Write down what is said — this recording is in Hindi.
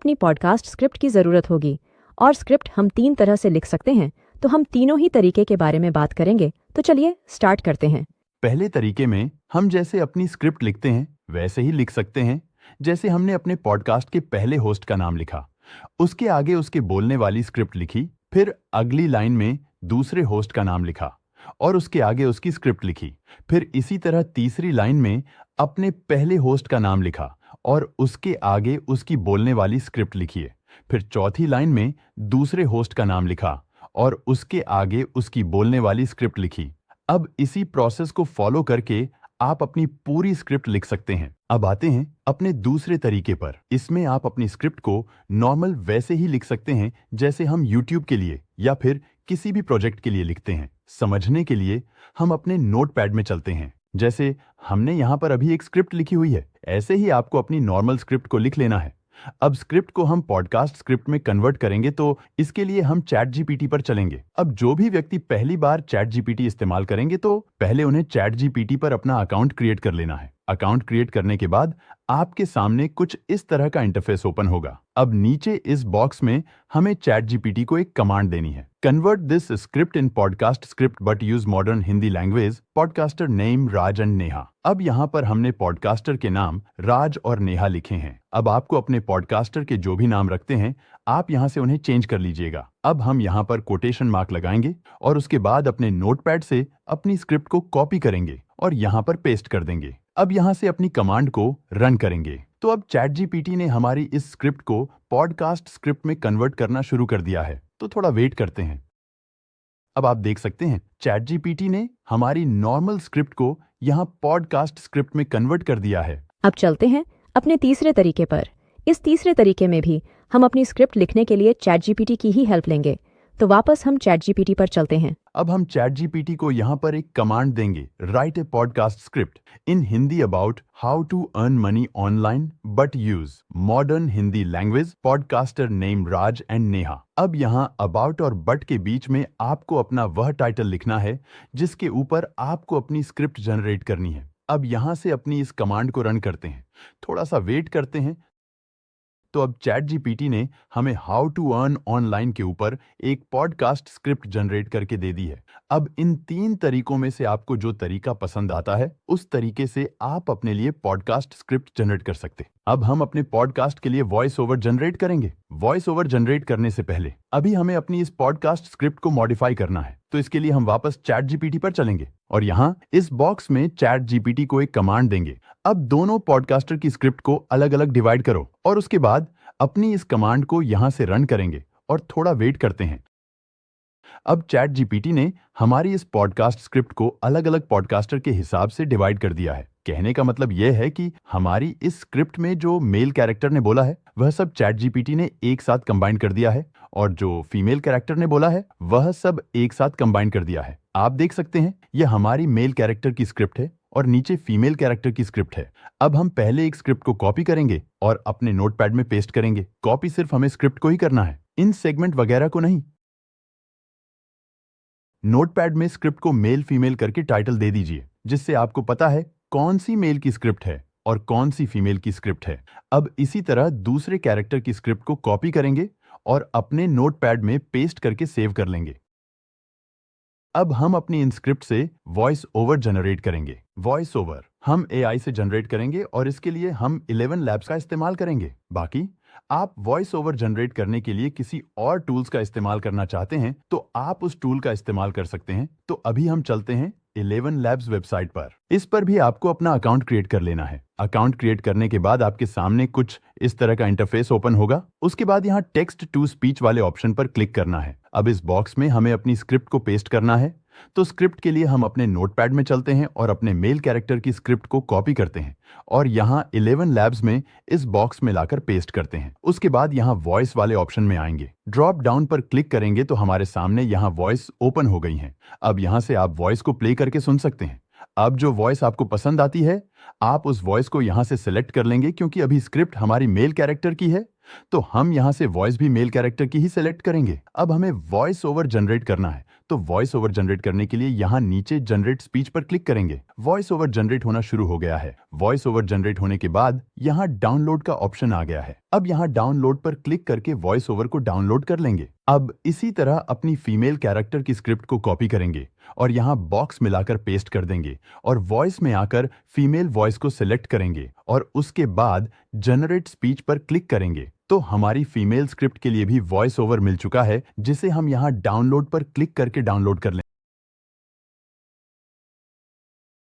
अपनी पॉडकास्ट स्क्रिप्ट की ज़रूरत होगी और स्क्रिप्ट हम 3 तरह से लिख सकते हैं, तो हम तीनों ही तरीके के बारे में बात करेंगे। तो चलिए स्टार्ट करते हैं। पहले तरीके में हम जैसे अपनी स्क्रिप्ट लिखते हैं वैसे ही लिख सकते हैं। जैसे हमने अपने पॉडकास्ट के पहले होस्ट का नाम लिखा, उसके आगे उसके बोलने वाली स्क्रिप्ट लिखी, फिर अगली लाइन में दूसरे होस्ट का नाम लिखा और उसके आगे उसकी स्क्रिप्ट लिखी, फिर इसी तरह तीसरी लाइन में अपने पहले होस्ट का नाम लिखा और उसके आगे उसकी बोलने वाली स्क्रिप्ट लिखिए, फिर चौथी लाइन में दूसरे होस्ट का नाम लिखा और उसके आगे उसकी बोलने वाली स्क्रिप्ट लिखी। अब इसी प्रोसेस को फॉलो करके आप अपनी पूरी स्क्रिप्ट लिख सकते हैं। अब आते हैं अपने दूसरे तरीके पर। इसमें आप अपनी स्क्रिप्ट को नॉर्मल वैसे ही लिख सकते हैं जैसे हम YouTube के लिए या फिर किसी भी प्रोजेक्ट के लिए लिखते हैं। समझने के लिए हम अपने नोटपैड में चलते हैं। जैसे हमने यहाँ पर अभी एक स्क्रिप्ट लिखी हुई है, ऐसे ही आपको अपनी नॉर्मल स्क्रिप्ट को लिख लेना है। अब स्क्रिप्ट को हम पॉडकास्ट स्क्रिप्ट में कन्वर्ट करेंगे तो इसके लिए हम चैट जीपीटी पर चलेंगे। अब जो भी व्यक्ति पहली बार चैट जीपीटी इस्तेमाल करेंगे तो पहले उन्हें चैट जीपीटी पर अपना अकाउंट क्रिएट कर लेना है। अकाउंट क्रिएट करने के बाद आपके सामने कुछ इस तरह का इंटरफेस ओपन होगा। अब नीचे इस बॉक्स में हमें चैट जीपीटी को एक कमांड देनी है, convert this script in podcast script but use modern Hindi language, podcaster name Raj and Neha. अब यहाँ पर हमने पॉडकास्टर के नाम राज और नेहा लिखे हैं। अब आपको अपने पॉडकास्टर के जो भी नाम रखते हैं आप यहाँ से उन्हें चेंज कर लीजिएगा। अब हम यहाँ पर कोटेशन मार्क लगाएंगे और उसके बाद अपने नोटपैड से अपनी स्क्रिप्ट को कॉपी करेंगे और यहाँ पर पेस्ट कर देंगे। अब यहाँ से अपनी कमांड को रन करेंगे तो अब चैट जीपीटी ने हमारी इस स्क्रिप्ट को पॉडकास्ट स्क्रिप्ट में कन्वर्ट करना शुरू कर दिया है। तो थोड़ा वेट करते हैं। अब आप देख सकते हैं चैट जीपीटी ने हमारी नॉर्मल स्क्रिप्ट को यहाँ पॉडकास्ट स्क्रिप्ट में कन्वर्ट कर दिया है। अब चलते हैं अपने तीसरे तरीके पर। इस तीसरे तरीके में भी हम अपनी स्क्रिप्ट लिखने के लिए चैट जीपीटी की ही हेल्प लेंगे। तो वापस हम चैट जीपीटी पर चलते हैं। अब हम चैट जीपीटी को यहाँ पर एक कमांड देंगे, write a podcast script in Hindi about how to earn money online but use modern Hindi language, podcaster name Raj and Neha. अब यहाँ अबाउट और बट के बीच में आपको अपना वह टाइटल लिखना है जिसके ऊपर आपको अपनी स्क्रिप्ट जनरेट करनी है। अब यहाँ से अपनी इस कमांड को रन करते हैं, थोड़ा सा वेट करते हैं। तो अब चैट जीपीटी ने हमें हाउ टू अर्न ऑनलाइन के ऊपर एक पॉडकास्ट स्क्रिप्ट जनरेट करके दे दी है। अब इन 3 तरीकों में से आपको जो तरीका पसंद आता है उस तरीके से आप अपने लिए पॉडकास्ट स्क्रिप्ट जनरेट कर सकते हैं। अब हम अपने पॉडकास्ट के लिए वॉइस ओवर जनरेट करेंगे। वॉइस ओवर जनरेट करने से पहले अभी हमें अपनी इस पॉडकास्ट स्क्रिप्ट को मॉडिफाई करना है। तो इसके लिए हम वापस चैट जीपीटी पर चलेंगे और यहाँ इस बॉक्स में चैट जीपीटी को एक कमांड देंगे। अब दोनों पॉडकास्टर की स्क्रिप्ट को अलग अलग डिवाइड करो और उसके बाद अपनी इस कमांड को यहाँ से रन करेंगे और थोड़ा वेट करते हैं। अब चैट जीपीटी ने हमारी इस पॉडकास्ट स्क्रिप्ट को अलग अलग पॉडकास्टर के हिसाब से डिवाइड कर दिया है। कहने का मतलब यह है कि हमारी इस स्क्रिप्ट में जो मेल कैरेक्टर ने बोला है वह सब चैट जीपीटी ने एक साथ कंबाइन कर दिया है और जो फीमेल कैरेक्टर ने बोला है वह सब एक साथ कंबाइन कर दिया है। आप देख सकते हैं यह हमारी मेल कैरेक्टर की स्क्रिप्ट है और नीचे फीमेल कैरेक्टर की स्क्रिप्ट है। अब हम पहले एक स्क्रिप्ट को कॉपी करेंगे और अपने नोटपैड में पेस्ट करेंगे। कॉपी सिर्फ हमें स्क्रिप्ट को ही करना है, इन सेगमेंट वगैरह को नहीं। नोटपैड में स्क्रिप्ट को मेल फीमेल करके टाइटल दे दीजिए जिससे आपको पता है कौन सी मेल की स्क्रिप्ट है और कौन सी फीमेल की स्क्रिप्ट है। अब इसी तरह दूसरे कैरेक्टर की स्क्रिप्ट को कॉपी करेंगे और अपने नोटपैड में पेस्ट करके सेव कर लेंगे। अब हम अपनी इन स्क्रिप्ट से वॉइस ओवर जनरेट करेंगे। वॉइस ओवर हम एआई से जनरेट करेंगे और इसके लिए हम 11 लैब्स का इस्तेमाल करेंगे। बाकी आप वॉइस ओवर जनरेट करने के लिए किसी और टूल्स का इस्तेमाल करना चाहते हैं तो आप उस टूल का इस्तेमाल कर सकते हैं। तो अभी हम चलते हैं 11 लैब्स वेबसाइट पर। इस पर भी आपको अपना अकाउंट क्रिएट कर लेना है। अकाउंट क्रिएट करने के बाद आपके सामने कुछ इस तरह का इंटरफेस ओपन होगा। उसके बाद यहाँ टेक्स्ट टू स्पीच वाले ऑप्शन पर क्लिक करना है। अब इस बॉक्स में हमें अपनी स्क्रिप्ट को पेस्ट करना है। तो स्क्रिप्ट के लिए हम अपने नोटपैड में चलते हैं और अपने मेल कैरेक्टर की स्क्रिप्ट को कॉपी करते हैं और यहाँ 11 लैब्स में इस बॉक्स में लाकर पेस्ट करते हैं। उसके बाद यहाँ वॉइस वाले ऑप्शन में आएंगे। ड्रॉप डाउन पर क्लिक करेंगे तो हमारे सामने यहाँ वॉइस ओपन हो गई है। अब यहाँ से आप वॉइस को प्ले करके सुन सकते हैं। अब जो वॉइस आपको पसंद आती है आप उस वॉइस को यहाँ से सिलेक्ट कर लेंगे। क्योंकि अभी स्क्रिप्ट हमारी मेल कैरेक्टर की है तो हम यहाँ से वॉइस भी मेल कैरेक्टर की ही सिलेक्ट करेंगे। अब हमें वॉइस ओवर जनरेट करना है तो वॉइस ओवर जनरेट करने के लिए यहाँ नीचे जनरेट स्पीच पर क्लिक करेंगे। वॉइस ओवर जनरेट होना शुरू हो गया है। वॉइस ओवर जनरेट होने के बाद यहाँ डाउनलोड का ऑप्शन आ गया है। अब यहाँ डाउनलोड पर क्लिक करके वॉइस ओवर को डाउनलोड कर लेंगे। अब इसी तरह अपनी फीमेल कैरेक्टर की स्क्रिप्ट को कॉपी करेंगे और यहाँ बॉक्स मिलाकर पेस्ट कर देंगे और वॉइस में आकर फीमेल वॉइस को सिलेक्ट करेंगे और उसके बाद जनरेट स्पीच पर क्लिक करेंगे तो हमारी फीमेल स्क्रिप्ट के लिए भी वॉइस ओवर मिल चुका है, जिसे हम यहाँ डाउनलोड पर क्लिक करके डाउनलोड कर लेंगे।